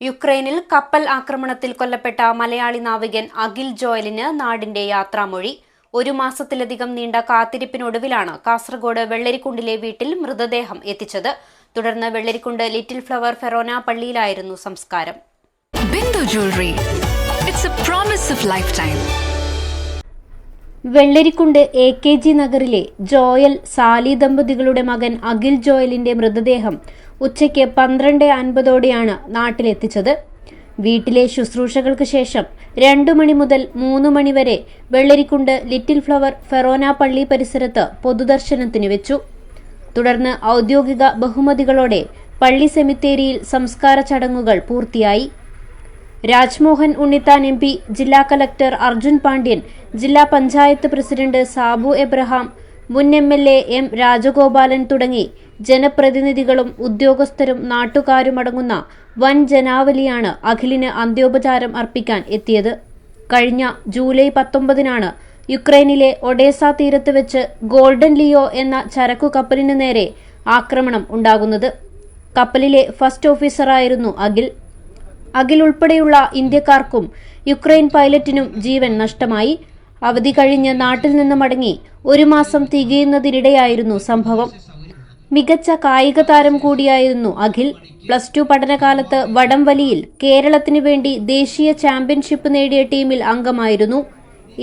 യുക്രൈനിൽ കപ്പൽ ആക്രമണത്തിൽ കൊല്ലപ്പെട്ട മലയാളി നാവികൻ അഖിൽ ജോയലിന് നാടിന്റെ യാത്രാമൊഴി. 1 മാസത്തിലധികം നീണ്ട കാത്തിരിപ്പിനൊടുവിലാണ് കാസർഗോഡ് വെള്ളരിക്കുണ്ടിലെ വീട്ടിൽ മൃതദേഹം എത്തിച്ചത്. തുടർന്ന് വെള്ളരിക്കുണ്ട് ലിറ്റിൽ ഫ്ലവർ ഫെറോന പള്ളിയിലായിരുന്നു സംസ്കാരം. Bindu jewellery. It's a promise of life time. Vellarikundu AKG നഗറിലെ ജോയൽ സാലി ദമ്പതികളുടെ മകൻ അഖിൽ ജോയലിന്റെ മൃതദേഹം ഉച്ചയ്ക്ക് 12:50ഓടെയാണ് നാട്ടിലെത്തിച്ചത്. വീട്ടിലെ ശുശ്രൂഷകൾക്ക് ശേഷം 2 മണി മുതൽ 3 മണി വരെ വെള്ളരിക്കുണ്ട് ലിറ്റിൽ ഫ്ലവർ ഫെറോന പള്ളി പരിസരത്ത് പൊതുദർശനത്തിന് വെച്ചു. തുടർന്ന് ഔദ്യോഗിക ബഹുമതികളോടെ പള്ളി സെമിത്തേരിയിൽ സംസ്കാര ചടങ്ങുകൾ പൂർത്തിയായി. രാജ്മോഹൻ ഉണ്ണിത്താൻ MP, ജില്ലാ കലക്ടർ അർജുൻ പാണ്ഡ്യൻ, ജില്ലാ പഞ്ചായത്ത് പ്രസിഡന്റ് സാബു എബ്രഹാം, മുൻ MLA M രാജഗോപാലൻ തുടങ്ങി ജനപ്രതിനിധികളും ഉദ്യോഗസ്ഥരും നാട്ടുകാരുമടങ്ങുന്ന വൻ ജനാവലിയാണ് അഖിലിന് അന്ത്യോപചാരം അർപ്പിക്കാൻ എത്തിയത്. കഴിഞ്ഞ ജൂലൈ 19-നാണ് യുക്രൈനിലെ ഒഡേസ തീരത്ത് വെച്ച് ഗോൾഡൻ ലിയോ എന്ന ചരക്കു കപ്പലിന് നേരെ ആക്രമണം ഉണ്ടാകുന്നത്. കപ്പലിലെ ഫസ്റ്റ് ഓഫീസറായിരുന്നു അഖിൽ ഉൾപ്പെടെയുള്ള ഇന്ത്യക്കാർക്കും യുക്രൈൻ പൈലറ്റിനും ജീവൻ നഷ്ടമായി. അവധി കഴിഞ്ഞ് നാട്ടിൽ നിന്ന് മടങ്ങി 1 മാസം തികയുന്നതിനിടെയായിരുന്നു സംഭവം. മികച്ച കായിക താരം കൂടിയായിരുന്നു അഖിൽ. +2 പഠനകാലത്ത് വടംവലിയിൽ കേരളത്തിനു വേണ്ടി ദേശീയ ചാമ്പ്യൻഷിപ്പ് നേടിയ ടീമിൽ അംഗമായിരുന്നു.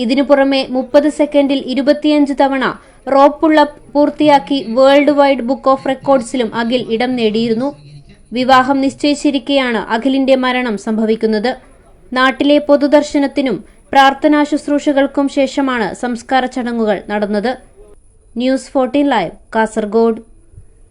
ഇതിനു പുറമെ 30 സെക്കൻഡിൽ 25 തവണ റോപ്പ് പുള്ളപ്പ് പൂർത്തിയാക്കി വേൾഡ് വൈഡ് ബുക്ക് ഓഫ് റെക്കോർഡ്സിലും അഖിൽ ഇടം നേടിയിരുന്നു. വിവാഹം നിശ്ചയിച്ചിരിക്കെയാണ് അഖിലിന്റെ മരണം സംഭവിക്കുന്നത്. നാട്ടിലെ പൊതുദർശനത്തിനും പ്രാർത്ഥനാ ശുശ്രൂഷകൾക്കും ശേഷമാണ് സംസ്കാര ചടങ്ങുകൾ നടന്നത്. News 14 live, Kasaragod.